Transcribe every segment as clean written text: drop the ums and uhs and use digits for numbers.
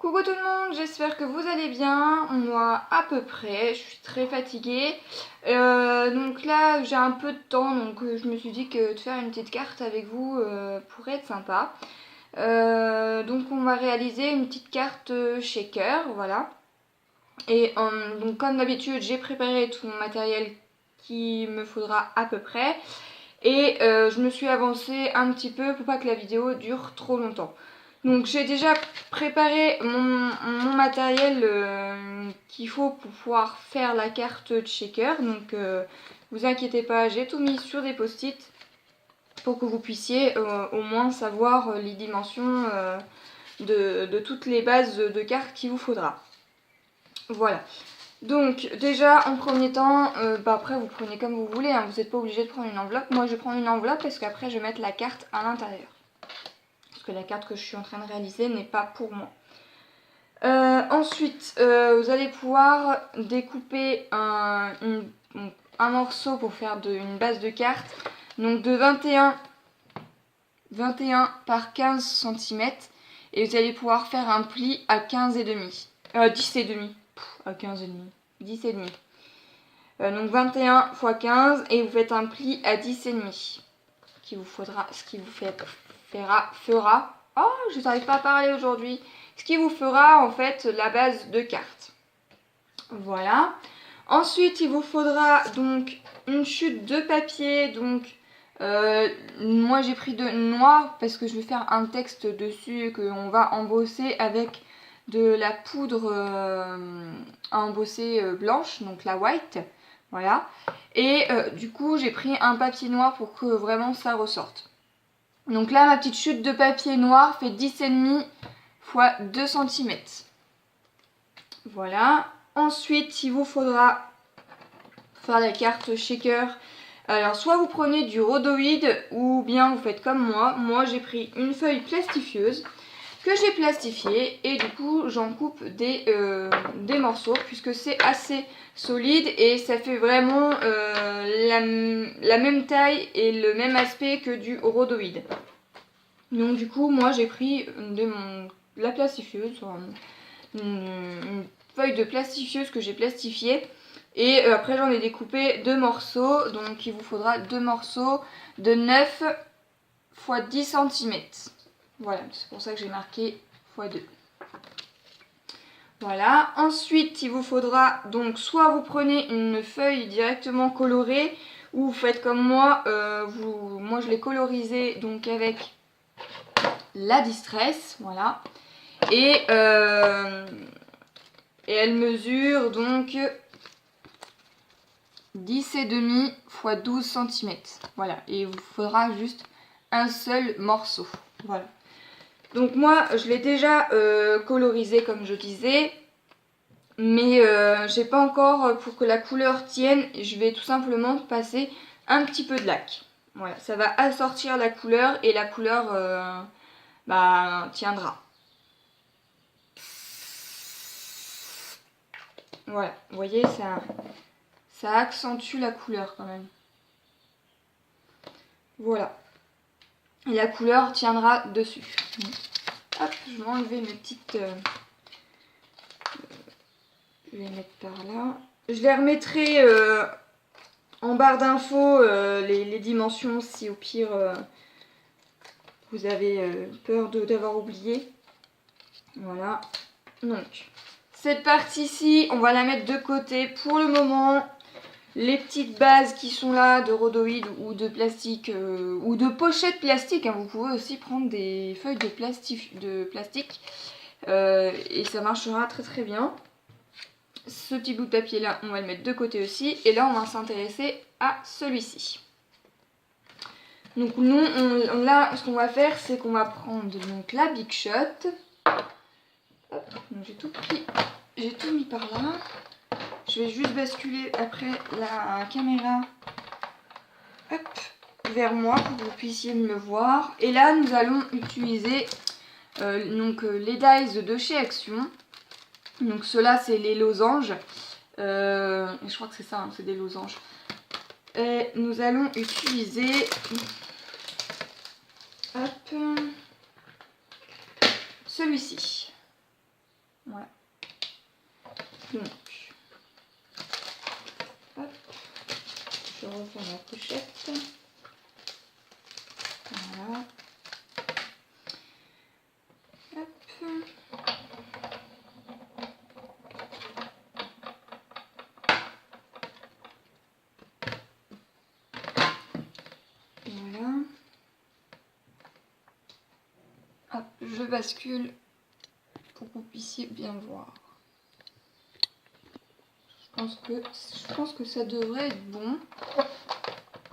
Coucou tout le monde, j'espère que vous allez bien. Moi à peu près, je suis très fatiguée. Donc là j'ai un peu de temps, donc je me suis dit que de faire une petite carte avec vous pourrait être sympa. Donc on va réaliser une petite carte shaker, voilà. Et donc comme d'habitude j'ai préparé tout mon matériel qu'il me faudra à peu près. Et je me suis avancée un petit peu pour pas que la vidéo dure trop longtemps. Donc j'ai déjà préparé mon matériel qu'il faut pour pouvoir faire la carte de shaker. Donc vous inquiétez pas, j'ai tout mis sur des post-it pour que vous puissiez au moins savoir les dimensions de toutes les bases de cartes qu'il vous faudra. Voilà. Donc déjà en premier temps, après vous prenez comme vous voulez, hein, vous n'êtes pas obligé de prendre une enveloppe. Moi je prends une enveloppe parce qu'après je vais mettre la carte à l'intérieur. Parce que la carte que je suis en train de réaliser n'est pas pour moi. Ensuite, vous allez pouvoir découper un morceau pour faire une base de carte. Donc de 21 par 15 cm. Et vous allez pouvoir faire un pli à 15,5. 10,5. À 15,5. 10,5. Donc 21 x 15 et vous faites un pli à 10,5. Ce qui vous fera. Oh, je n'arrive pas à parler aujourd'hui. Ce qui vous fera en fait la base de carte. Voilà. Ensuite, il vous faudra donc une chute de papier. Donc, moi j'ai pris de noir parce que je vais faire un texte dessus qu'on va embosser avec de la poudre à embosser blanche, donc la white. Voilà. Et du coup, j'ai pris un papier noir pour que vraiment ça ressorte. Donc là, ma petite chute de papier noir fait 10,5 x 2 cm. Voilà. Ensuite, il vous faudra faire la carte shaker. Alors, soit vous prenez du rhodoïde ou bien vous faites comme moi. Moi, j'ai pris une feuille plastifieuse que j'ai plastifiée et du coup, j'en coupe des morceaux puisque c'est assez solide et ça fait vraiment la même taille et le même aspect que du rhodoïde. Donc du coup, moi j'ai pris la plastifieuse, une feuille de plastifieuse que j'ai plastifiée. Et après j'en ai découpé 2 morceaux. Donc il vous faudra 2 morceaux de 9 x 10 cm. Voilà, c'est pour ça que j'ai marqué x 2. Voilà, ensuite il vous faudra donc soit vous prenez une feuille directement colorée ou vous faites comme moi, moi je l'ai colorisée donc avec la Distress, voilà. Et elle mesure donc 10,5 x 12 cm. Voilà, et il vous faudra juste un seul morceau. Voilà. Donc moi, je l'ai déjà colorisé comme je disais. Mais j'ai pas encore, pour que la couleur tienne, je vais tout simplement passer un petit peu de lac. Voilà, ça va assortir la couleur et la couleur tiendra. Voilà, vous voyez, ça accentue la couleur quand même. Voilà. Et la couleur tiendra dessus. Hop, je vais enlever mes petites... je vais les mettre par là. Je les remettrai en barre d'infos, les dimensions, si au pire vous avez peur d'avoir oublié. Voilà. Donc, cette partie-ci, on va la mettre de côté pour le moment. Les petites bases qui sont là de rhodoïde ou de plastique ou de pochettes plastiques, hein, vous pouvez aussi prendre des feuilles de plastique et ça marchera très très bien. Ce petit bout de papier là, on va le mettre de côté aussi. Et là, on va s'intéresser à celui-ci. Donc nous, là, ce qu'on va faire, c'est qu'on va prendre donc la Big Shot. J'ai tout mis par là. Je vais juste basculer après la caméra vers moi pour que vous puissiez me voir. Et là, nous allons utiliser les dies de chez Action. Donc ceux-là, c'est les losanges. Je crois que c'est ça, hein, c'est des losanges. Et nous allons utiliser celui-ci. Voilà. Donc, hop, je referme la pochette. Voilà. Hop. Voilà. Hop, je bascule pour que vous puissiez bien voir. Je pense que ça devrait être bon.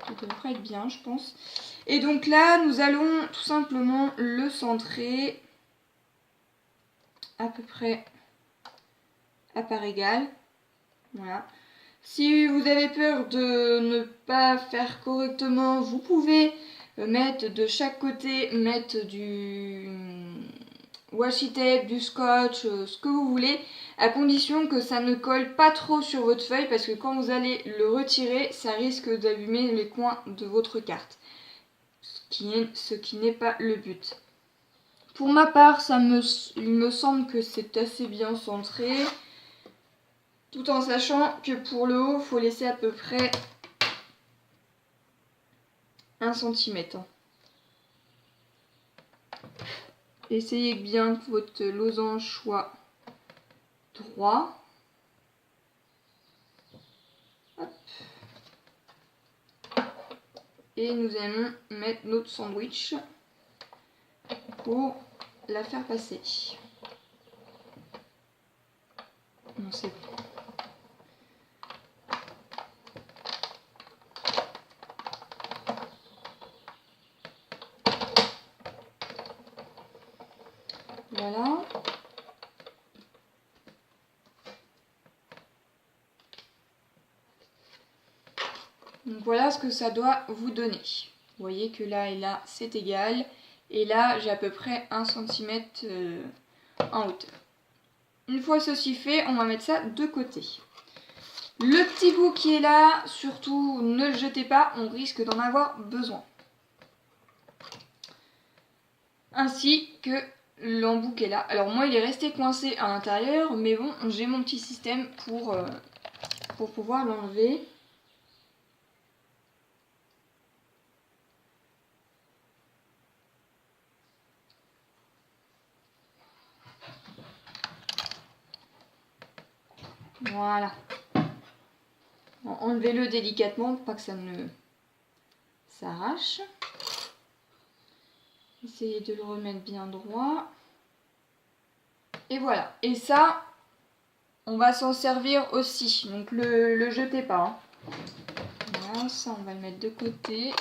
Ça devrait être bien, je pense. Et donc là, nous allons tout simplement le centrer à peu près à part égale. Voilà. Si vous avez peur de ne pas faire correctement, vous pouvez mettre de chaque côté, mettre du washi tape, du scotch, ce que vous voulez, à condition que ça ne colle pas trop sur votre feuille, parce que quand vous allez le retirer, ça risque d'abîmer les coins de votre carte, ce qui n'est pas le but. Pour ma part, il me semble que c'est assez bien centré, tout en sachant que pour le haut, il faut laisser à peu près 1 cm. Essayez bien que votre losange soit droit. Hop. Et nous allons mettre notre sandwich pour la faire passer. Non, c'est bon. Voilà. Donc voilà ce que ça doit vous donner. Vous voyez que là et là c'est égal. Et là j'ai à peu près 1 cm en hauteur. Une fois ceci fait, on va mettre ça de côté. Le petit bout qui est là, surtout ne le jetez pas, on risque d'en avoir besoin. Ainsi que l'embout qui est là. Alors moi il est resté coincé à l'intérieur, mais bon, j'ai mon petit système pour pouvoir l'enlever. Voilà. Enlevez-le délicatement pour pas que ça ne s'arrache. Essayez de le remettre bien droit. Et voilà. Et ça, on va s'en servir aussi. Donc le jetez pas. Hein. Voilà, ça on va le mettre de côté.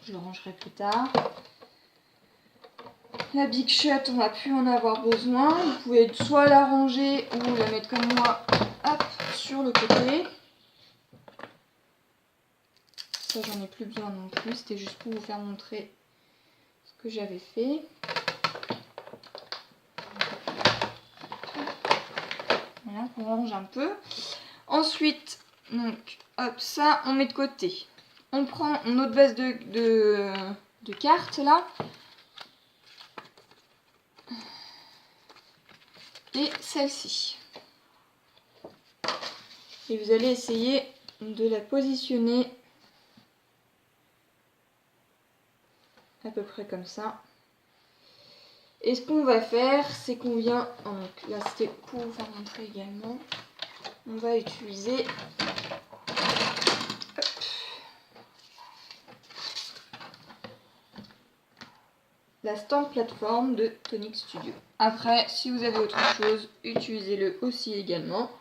Je le rangerai plus tard. La Big Shot, on va plus en avoir besoin. Vous pouvez soit la ranger ou la mettre comme moi, hop, sur le côté. Ça, j'en ai plus besoin non plus. C'était juste pour vous faire montrer ce que j'avais fait. Voilà, on range un peu. Ensuite, donc, hop, ça, on met de côté. On prend notre base de cartes, là. Et celle-ci. Et vous allez essayer de la positionner à peu près comme ça. Et ce qu'on va faire, c'est qu'on vient, donc là c'était pour vous faire montrer également, on va utiliser la stamp plateforme de Tonic Studio. Après, si vous avez autre chose, utilisez-le aussi également.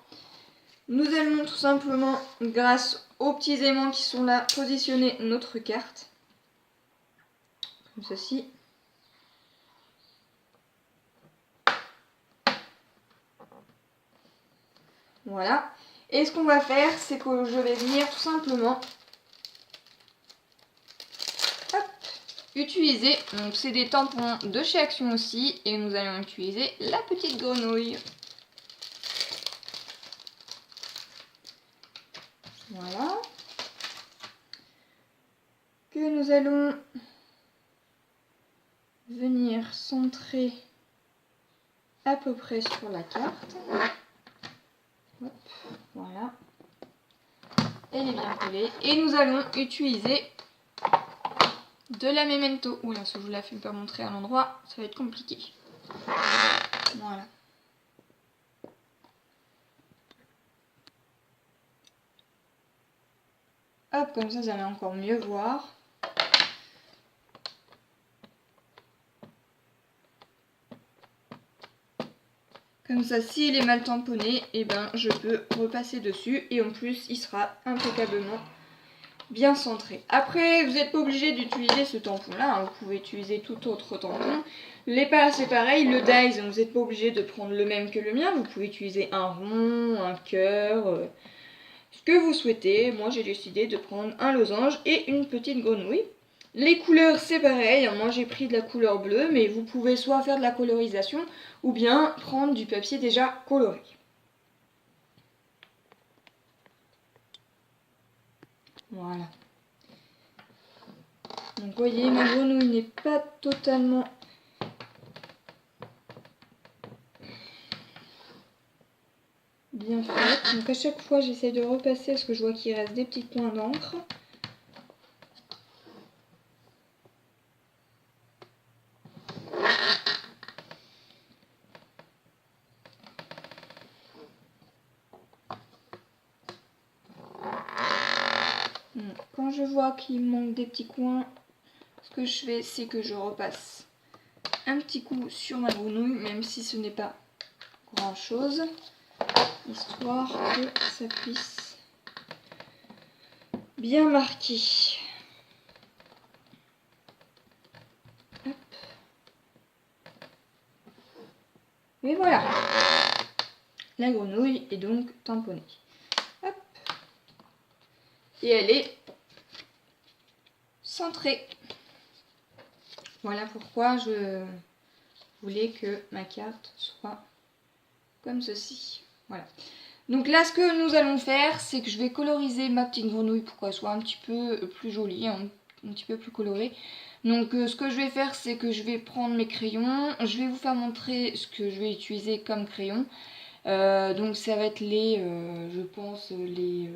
Nous allons tout simplement, grâce aux petits aimants qui sont là, positionner notre carte. Comme ceci. Voilà. Et ce qu'on va faire, c'est que je vais venir tout simplement utiliser, donc c'est des tampons de chez Action aussi, et nous allons utiliser la petite grenouille. Voilà. Que nous allons venir centrer à peu près sur la carte. Hop, voilà. Elle est bien collée. Et nous allons utiliser de la Memento. Oula, si je vous la fais pas montrer à l'endroit, ça va être compliqué. Voilà. Hop, comme ça, vous allez encore mieux voir. Comme ça, s'il est mal tamponné, eh ben, je peux repasser dessus. Et en plus, il sera impeccablement bien centré. Après, vous n'êtes pas obligé d'utiliser ce tampon-là. Hein. Vous pouvez utiliser tout autre tampon. Les pailles, c'est pareil. Le dies, vous n'êtes pas obligé de prendre le même que le mien. Vous pouvez utiliser un rond, un cœur, ce que vous souhaitez. Moi, j'ai décidé de prendre un losange et une petite grenouille. Les couleurs, c'est pareil. Moi, j'ai pris de la couleur bleue, mais vous pouvez soit faire de la colorisation ou bien prendre du papier déjà coloré. Voilà. Donc, vous voyez, ma grenouille n'est pas totalement bien faite. Donc, à chaque fois, j'essaie de repasser parce que je vois qu'il reste des petits points d'encre. Quand je vois qu'il manque des petits coins, ce que je fais, c'est que je repasse un petit coup sur ma grenouille, même si ce n'est pas grand chose, histoire que ça puisse bien marquer. Hop. Et voilà, la grenouille est donc tamponnée. Hop. Et elle est centrée. Voilà pourquoi je voulais que ma carte soit comme ceci. Voilà. Donc là, ce que nous allons faire, c'est que je vais coloriser ma petite grenouille pour qu'elle soit un petit peu plus jolie, un petit peu plus colorée. Donc ce que je vais faire, c'est que je vais prendre mes crayons. Je vais vous faire montrer ce que je vais utiliser comme crayon. Donc ça va être les, je pense, les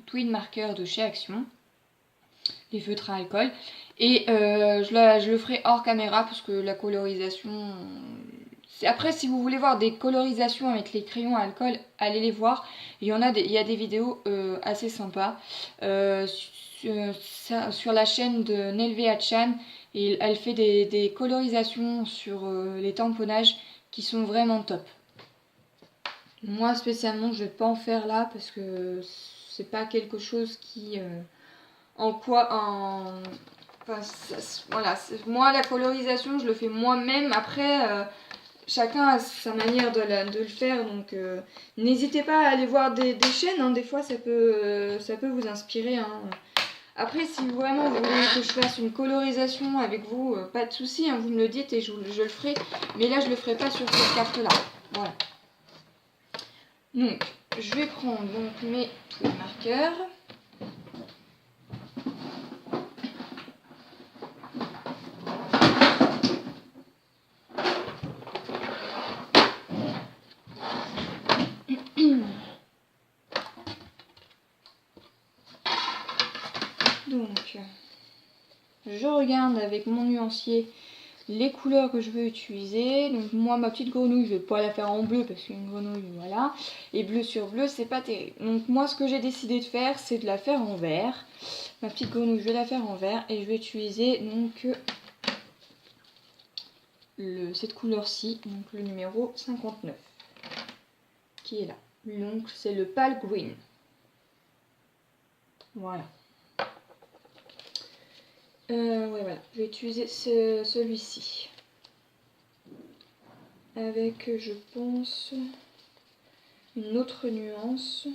Twin Markers de chez Action. Les feutres à alcool. Et je le ferai hors caméra parce que la colorisation... Après, si vous voulez voir des colorisations avec les crayons à alcool, allez les voir. Il y a des vidéos assez sympas sur la chaîne de Nelvea Chan. Et elle fait des colorisations sur les tamponnages qui sont vraiment top. Moi spécialement, je vais pas en faire là parce que c'est pas quelque chose qui... Enfin, voilà, moi la colorisation je le fais moi-même. Après chacun a sa manière de le faire, donc n'hésitez pas à aller voir des chaînes, hein. Des fois ça peut vous inspirer, hein. Après, si vraiment vous voulez que je fasse une colorisation avec vous, pas de souci, hein, vous me le dites et je le ferai. Mais là, je le ferai pas sur cette carte-là. Voilà. Donc, je vais prendre donc mes twin marqueurs. Donc, je regarde avec mon nuancier les couleurs que je veux utiliser. Donc moi, ma petite grenouille, je vais pas la faire en bleu parce qu'une grenouille, voilà. Et bleu sur bleu, c'est pas terrible. Donc moi, ce que j'ai décidé de faire, c'est de la faire en vert. Ma petite grenouille, je vais la faire en vert et je vais utiliser donc cette couleur-ci, donc le numéro 59, qui est là. Donc c'est le pale green. Voilà. Ouais, voilà, je vais utiliser celui-ci. Avec, je pense, une autre nuance.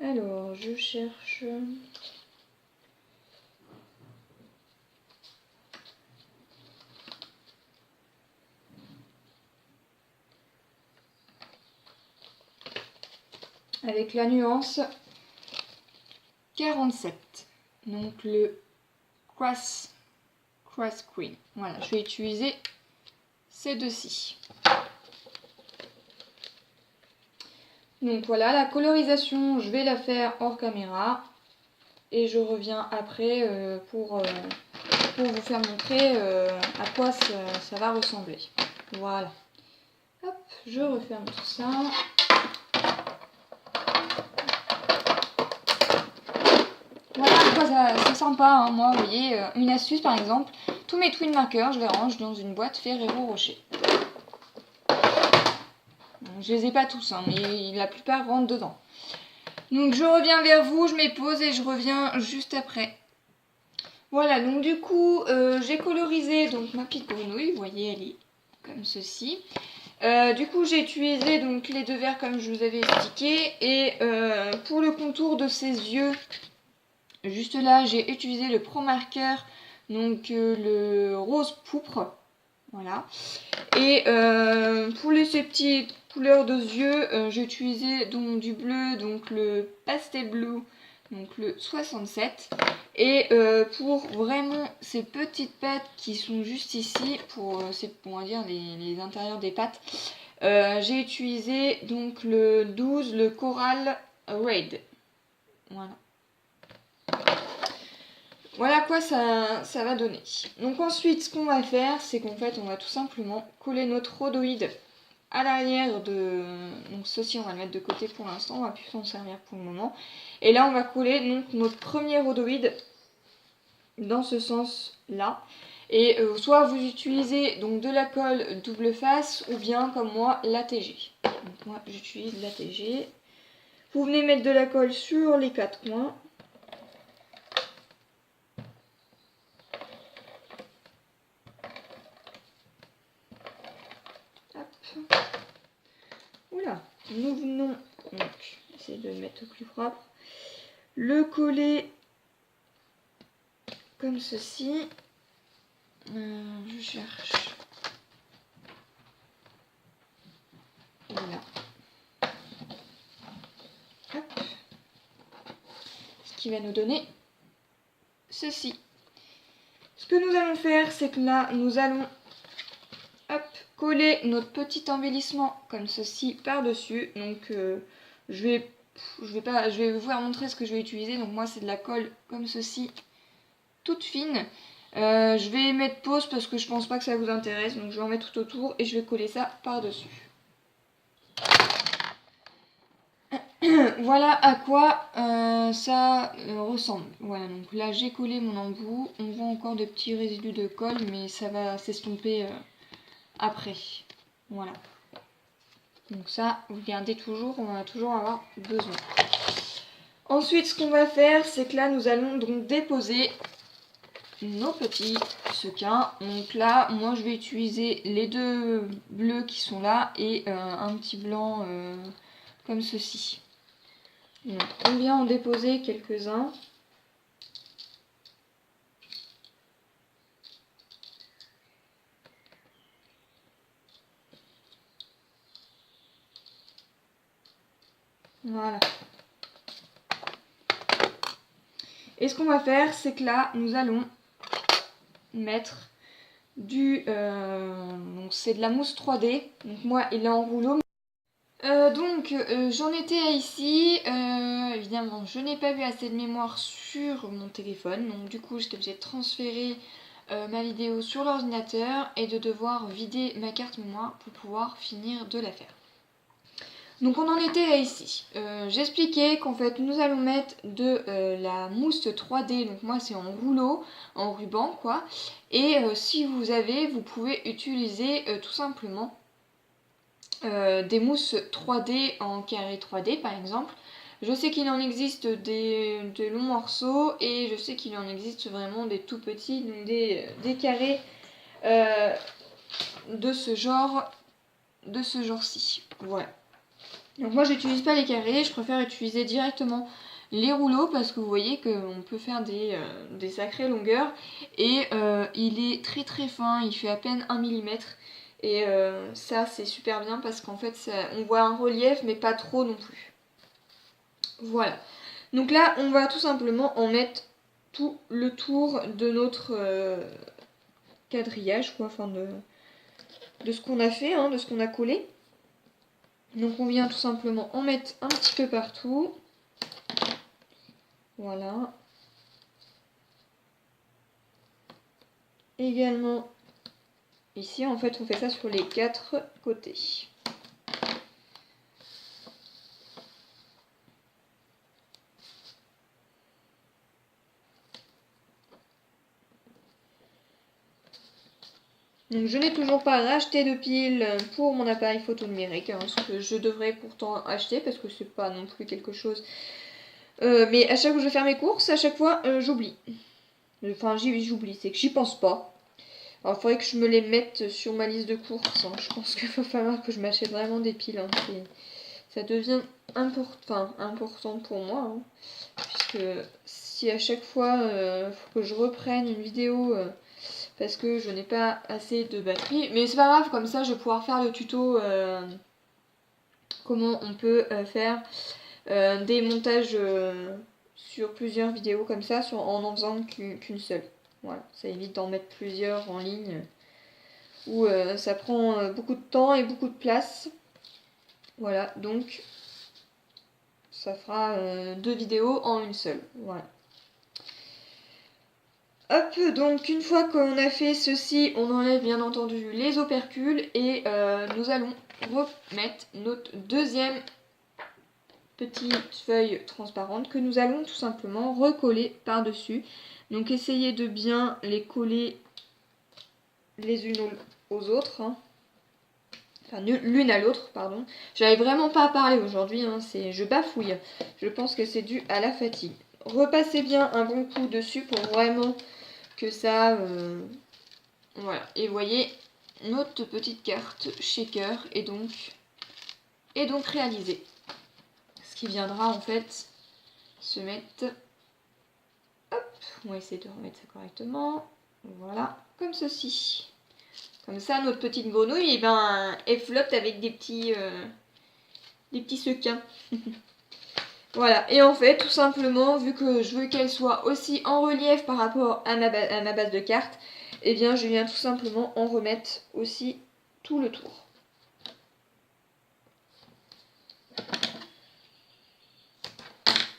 Alors, je cherche... avec la nuance 47. Donc le Cross Cream. Voilà, je vais utiliser ces deux-ci. Donc voilà, la colorisation, je vais la faire hors caméra. Et je reviens après pour vous faire montrer à quoi ça va ressembler. Voilà. Hop, je referme tout ça. Voilà à quoi ça sympa, hein. Moi, vous voyez, une astuce par exemple, tous mes twin markers, je les range dans une boîte Ferrero Rocher. Je les ai pas tous, hein, mais la plupart rentrent dedans. Donc je reviens vers vous, je mets pause et je reviens juste après. Voilà, donc du coup, j'ai colorisé donc ma petite grenouille, vous voyez, elle est comme ceci. Du coup, j'ai utilisé donc les deux verres comme je vous avais expliqué. Et pour le contour de ses yeux, juste là, j'ai utilisé le Pro Marker, donc le rose pourpre. Voilà. Et pour ces petites couleurs de yeux, j'ai utilisé donc du bleu, donc le Pastel Blue, donc le 67. Et pour vraiment ces petites pattes qui sont juste ici, pour on va dire les intérieurs des pattes, j'ai utilisé donc le 12, le Coral Raid. Voilà. Voilà à quoi ça va donner. Donc ensuite, ce qu'on va faire, c'est qu'en fait, on va tout simplement coller notre rhodoïde à l'arrière de... Donc ceci, on va le mettre de côté pour l'instant, on va plus s'en servir pour le moment. Et là, on va coller donc notre premier rhodoïde dans ce sens-là. Et soit vous utilisez donc de la colle double face, ou bien comme moi, l'ATG. Donc moi, j'utilise l'ATG. Vous venez mettre de la colle sur les quatre coins. Oula, nous venons donc essayer de le mettre au plus propre, le coller comme ceci. Je cherche. Voilà. Hop. Ce qui va nous donner ceci. Ce que nous allons faire, c'est que là, nous allons coller notre petit embellissement comme ceci par-dessus. Donc je vais vous montrer ce que je vais utiliser. Donc moi c'est de la colle comme ceci, toute fine. Je vais mettre pause parce que je pense pas que ça vous intéresse. Donc je vais en mettre tout autour et je vais coller ça par-dessus. Voilà à quoi ça ressemble. Voilà, donc là j'ai collé mon embout. On voit encore des petits résidus de colle, mais ça va s'estomper après. Voilà. Donc ça, vous gardez toujours, on va toujours avoir besoin. Ensuite, ce qu'on va faire, c'est que là, nous allons donc déposer nos petits sequins. Donc là, moi, je vais utiliser les deux bleus qui sont là et un petit blanc comme ceci. Donc, on vient en déposer quelques-uns. Voilà. Et ce qu'on va faire, c'est que là, nous allons mettre donc c'est de la mousse 3D. Donc moi, il est en rouleau. J'en étais à ici. Évidemment, je n'ai pas vu assez de mémoire sur mon téléphone. Donc du coup, j'étais obligée de transférer ma vidéo sur l'ordinateur et de devoir vider ma carte mémoire pour pouvoir finir de la faire. Donc on en était à ici. J'expliquais qu'en fait nous allons mettre de la mousse 3D, donc moi c'est en rouleau, en ruban quoi. Et si vous avez, vous pouvez utiliser tout simplement des mousses 3D en carré 3D par exemple. Je sais qu'il en existe des longs morceaux et je sais qu'il en existe vraiment des tout petits, donc des carrés de ce genre-ci. Voilà. Donc moi j'utilise pas les carrés, je préfère utiliser directement les rouleaux parce que vous voyez qu'on peut faire des sacrées longueurs et il est très très fin, il fait à peine 1 mm et ça c'est super bien parce qu'en fait on voit un relief mais pas trop non plus. Voilà. Donc là, on va tout simplement en mettre tout le tour de notre quadrillage, quoi, enfin de ce qu'on a fait, hein, de ce qu'on a collé. Donc on vient tout simplement en mettre un petit peu partout. Voilà. Également ici, en fait, on fait ça sur les 4 côtés. Donc je n'ai toujours pas racheté de pile pour mon appareil photo numérique, hein, ce que je devrais pourtant acheter parce que c'est pas non plus quelque chose. Mais à chaque fois que je vais faire mes courses, à chaque fois j'oublie. Enfin j'oublie, c'est que j'y pense pas. Alors il faudrait que je me les mette sur ma liste de courses, hein. Je pense qu'il va falloir que je m'achète vraiment des piles, hein. Ça devient important pour moi, hein. Puisque si à chaque fois faut que je reprenne une vidéo parce que je n'ai pas assez de batterie, mais c'est pas grave, comme ça je vais pouvoir faire le tuto comment on peut faire des montages sur plusieurs vidéos comme ça en faisant qu'une seule. Voilà, ça évite d'en mettre plusieurs en ligne où ça prend beaucoup de temps et beaucoup de place. Voilà, donc ça fera 2 vidéos en une seule. Voilà. Hop, donc une fois qu'on a fait ceci, on enlève bien entendu les opercules et nous allons remettre notre deuxième petite feuille transparente que nous allons tout simplement recoller par-dessus. Donc essayez de bien les coller les unes aux autres, hein. Enfin l'une à l'autre, pardon. J'arrive vraiment pas à parler aujourd'hui, hein. Je bafouille. Je pense que c'est dû à la fatigue. Repassez bien un bon coup dessus pour vraiment que ça... voilà. Et voyez, notre petite carte shaker est donc réalisée. Ce qui viendra en fait se mettre... Hop, on va essayer de remettre ça correctement. Voilà, comme ceci. Comme ça, notre petite grenouille, eh ben, elle flotte avec des petits sequins. Voilà, et en fait, tout simplement, vu que je veux qu'elle soit aussi en relief par rapport à ma base de cartes, eh bien, je viens tout simplement en remettre aussi tout le tour.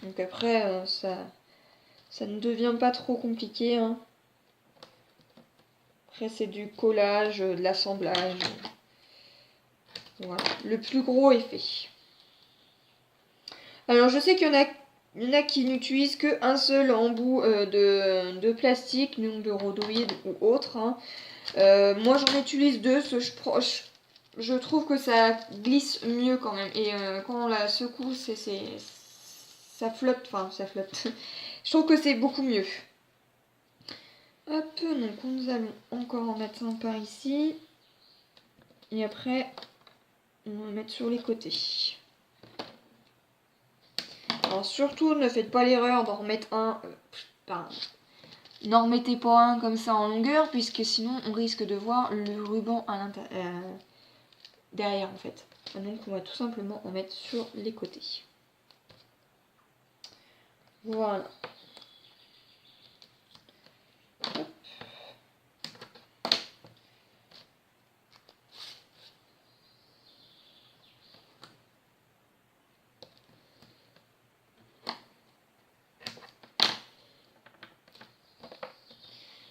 Donc après, ça ne devient pas trop compliqué, hein. Après, c'est du collage, de l'assemblage. Voilà, le plus gros est fait. Alors, je sais qu'il y en a qui n'utilisent qu'un seul embout de plastique, donc de rhodoïde ou autre, hein. Moi, j'en utilise 2, je trouve que ça glisse mieux quand même. Et quand on la secoue, ça flotte, enfin ça flotte. Je trouve que c'est beaucoup mieux. Hop, donc nous allons encore en mettre un par ici. Et après, on va mettre sur les côtés. Alors surtout, ne faites pas l'erreur d'en remettre un. N'en remettez pas un comme ça en longueur, puisque sinon on risque de voir le ruban à derrière en fait. Donc on va tout simplement en mettre sur les côtés. Voilà. Hop.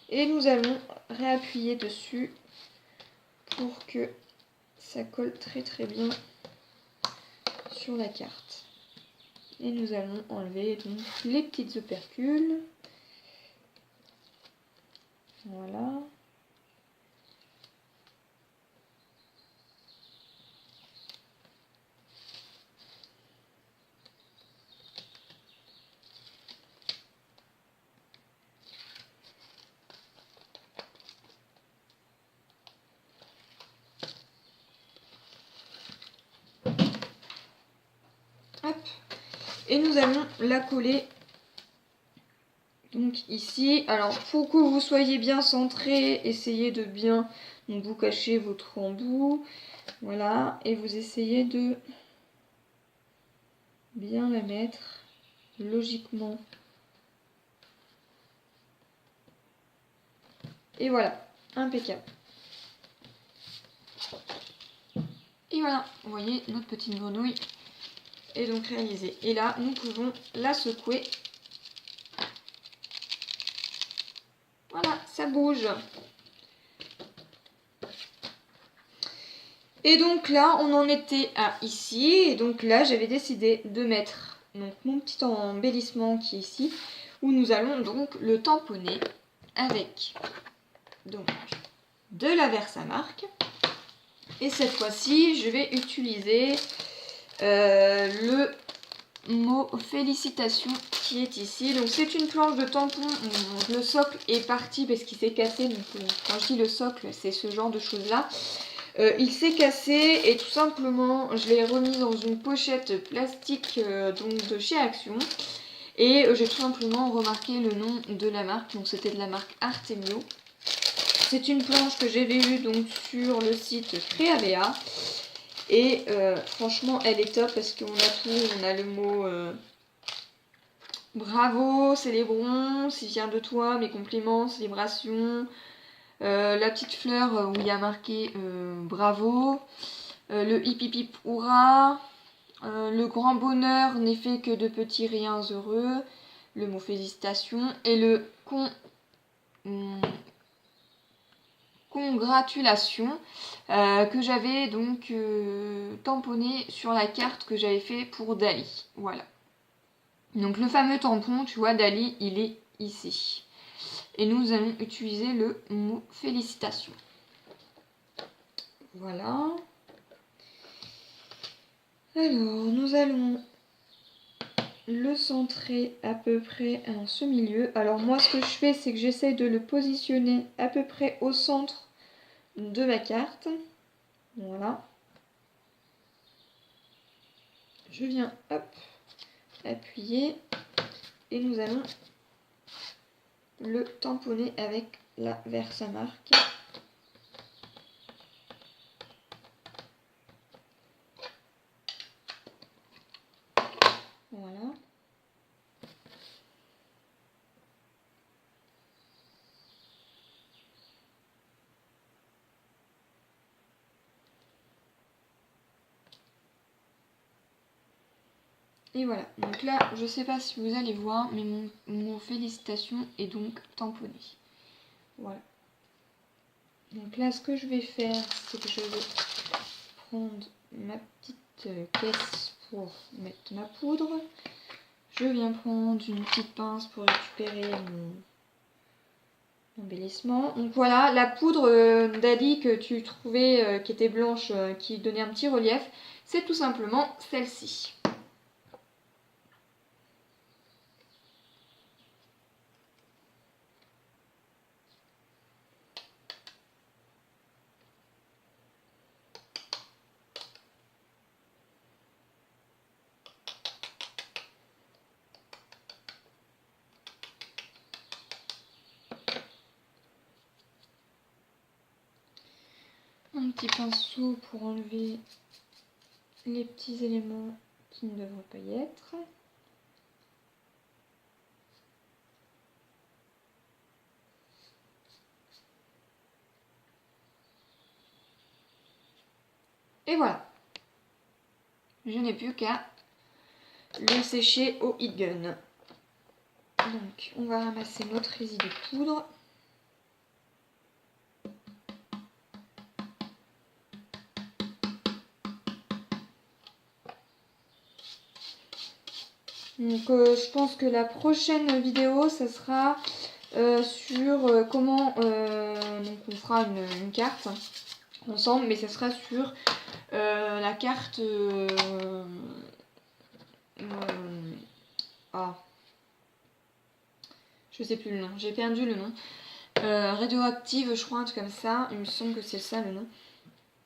Et nous allons réappuyer dessus pour que ça colle très très bien sur la carte. Et nous allons enlever donc les petites opercules. Voilà. Hop. Et nous allons la coller donc ici. Alors pour que vous soyez bien centré, essayez de bien donc, vous cacher votre embout. Voilà. Et vous essayez de bien la mettre logiquement. Et voilà, impeccable. Et voilà, vous voyez, notre petite grenouille est donc réalisée. Et là, nous pouvons la secouer. Voilà, ça bouge. Et donc là, on en était à ici. Et donc là, j'avais décidé de mettre donc, mon petit embellissement qui est ici, où nous allons donc le tamponner avec donc de la Versamark. Et cette fois-ci, je vais utiliser le mot félicitations qui est ici. Donc c'est une planche de tampon. Le socle est parti parce qu'il s'est cassé. Donc quand je dis le socle, c'est ce genre de choses là. Il s'est cassé et tout simplement je l'ai remis dans une pochette plastique donc de chez Action. Et j'ai tout simplement remarqué le nom de la marque. Donc c'était de la marque Artemio. C'est une planche que j'avais vue donc sur le site Créabéa. Et franchement elle est top parce qu'on a tout, on a le mot bravo, célébrons, s'il vient de toi, mes compliments, célébration, la petite fleur où il y a marqué bravo, le hip hip hip hurrah, le grand bonheur n'est fait que de petits riens heureux, le mot félicitations et le congratulations que j'avais donc tamponné sur la carte que j'avais fait pour Dali. Voilà. Donc le fameux tampon, tu vois, Dali, il est ici. Et nous allons utiliser le mot félicitations. Voilà. Alors, nous allons le centrer à peu près en ce milieu. Alors moi, ce que je fais, c'est que j'essaie de le positionner à peu près au centre de ma carte. Voilà. Je viens, hop, appuyer. Et nous allons le tamponner avec la Versamark. Voilà. Et voilà, donc là, je sais pas si vous allez voir, mais mon mot félicitations est donc tamponné. Voilà. Donc là, ce que je vais faire, c'est que je vais prendre ma petite caisse pour mettre ma poudre. Je viens prendre une petite pince pour récupérer mon embellissement. Donc voilà, la poudre d'Ali que tu trouvais qui était blanche, qui donnait un petit relief, c'est tout simplement celle-ci. Un petit pinceau pour enlever les petits éléments qui ne devraient pas y être. Et voilà. Je n'ai plus qu'à le sécher au heat gun. Donc on va ramasser notre résidu de poudre. Donc je pense que la prochaine vidéo, ça sera sur comment donc on fera une carte ensemble, mais ça sera sur la carte je sais plus le nom, j'ai perdu le nom. Radioactive, je crois, un truc comme ça, il me semble que c'est ça le nom.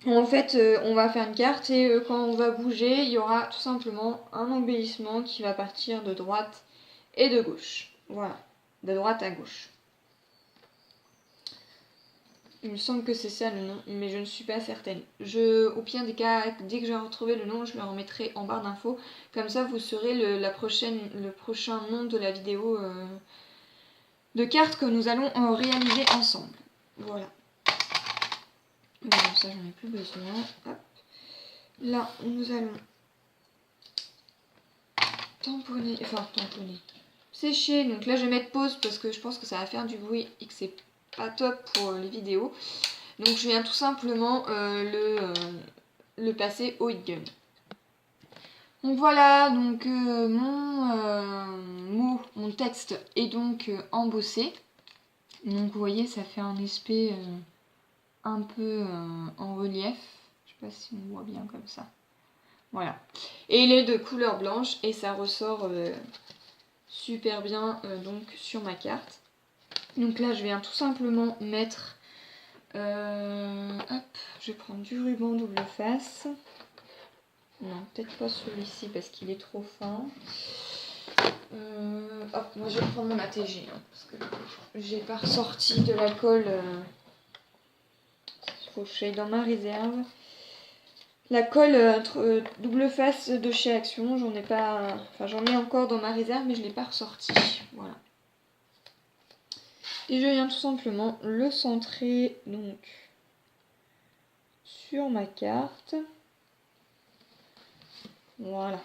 En fait, on va faire une carte et quand on va bouger, il y aura tout simplement un embellissement qui va partir de droite et de gauche. Voilà, de droite à gauche. Il me semble que c'est ça le nom, mais je ne suis pas certaine. Au pire des cas, dès que j'aurai retrouvé le nom, je le remettrai en barre d'infos. Comme ça, vous saurez le prochain nom de la vidéo de cartes que nous allons réaliser ensemble. Voilà. Bon, ça, j'en ai plus besoin. Hop. Là, nous allons tamponner, sécher. Donc là, je vais mettre pause parce que je pense que ça va faire du bruit et que c'est pas top pour les vidéos. Donc je viens tout simplement le passer au heat gun. Donc voilà, donc mon texte est donc embossé. Donc vous voyez, ça fait un aspect un peu en relief. Je sais pas si on voit bien comme ça. Voilà. Et il est de couleur blanche et ça ressort super bien donc sur ma carte. Donc là, je viens tout simplement mettre... hop, je vais prendre du ruban double face. Non, peut-être pas celui-ci parce qu'il est trop fin. Hop, moi je vais prendre mon ATG hein, parce que j'ai pas ressorti de la colle. Il faut que je aille dans ma réserve. La colle double face de chez Action, j'en ai pas. Enfin, j'en ai encore dans ma réserve, mais je l'ai pas ressorti. Voilà. Et je viens tout simplement le centrer donc sur ma carte. Voilà.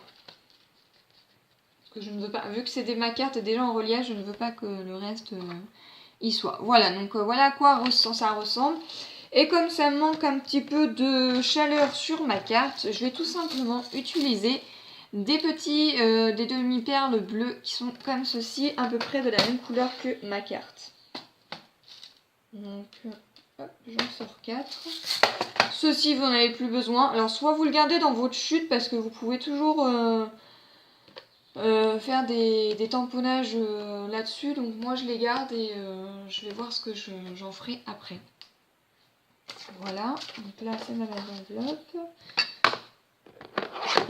Parce que je ne veux pas, vu que c'est ma carte déjà en relief, je ne veux pas que le reste y soit. Voilà, donc voilà à quoi ça ressemble. Et comme ça manque un petit peu de chaleur sur ma carte, je vais tout simplement utiliser des demi-perles bleues qui sont comme ceci, à peu près de la même couleur que ma carte. Donc, hop, j'en sors 4. Ceci, vous n'en avez plus besoin. Alors, soit vous le gardez dans votre chute, parce que vous pouvez toujours faire des tamponnages là-dessus. Donc, moi, je les garde et je vais voir ce que j'en ferai après. Voilà. Donc là, c'est ma enveloppe.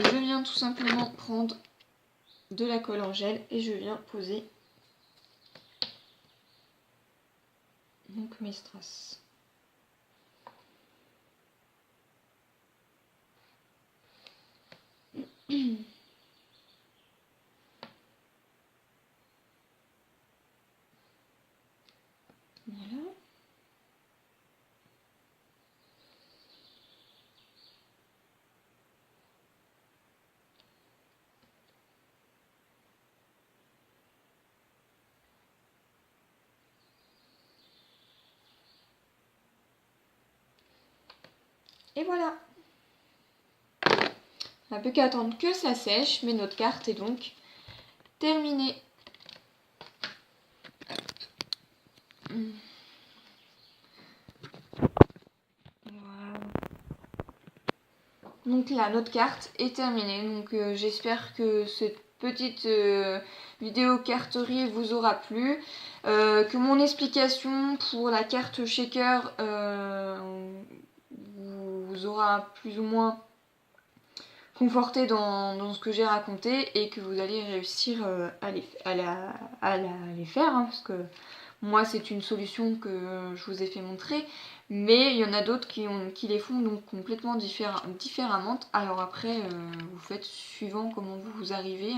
Je viens tout simplement prendre de la colle en gel et je viens poser donc mes strass. Voilà. Et voilà. On n'a plus qu'à attendre que ça sèche, mais notre carte est donc terminée. Voilà. Donc là, notre carte est terminée. Donc j'espère que cette petite vidéo carterie vous aura plu. Que mon explication pour la carte shaker vous aura plus ou moins conforté dans ce que j'ai raconté et que vous allez réussir à les faire. Hein, parce que moi, c'est une solution que je vous ai fait montrer. Mais il y en a d'autres qui les font donc complètement différemment. Alors après, vous faites suivant comment vous arrivez.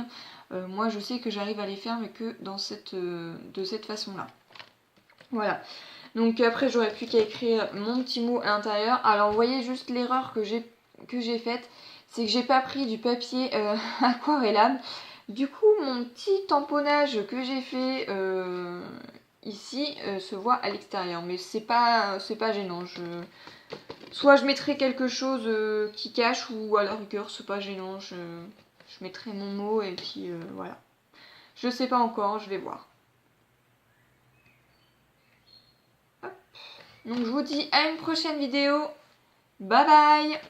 Moi, je sais que j'arrive à les faire, mais que de cette façon-là. Voilà. Donc après, j'aurais plus qu'à écrire mon petit mot à l'intérieur. Alors, vous voyez juste l'erreur que j'ai faite. C'est que j'ai pas pris du papier aquarellable. Du coup, mon petit tamponnage que j'ai fait ici se voit à l'extérieur. Mais c'est pas gênant. Soit je mettrai quelque chose qui cache, ou à la rigueur, c'est pas gênant. Je mettrai mon mot et puis voilà. Je sais pas encore, je vais voir. Hop. Donc je vous dis à une prochaine vidéo. Bye bye!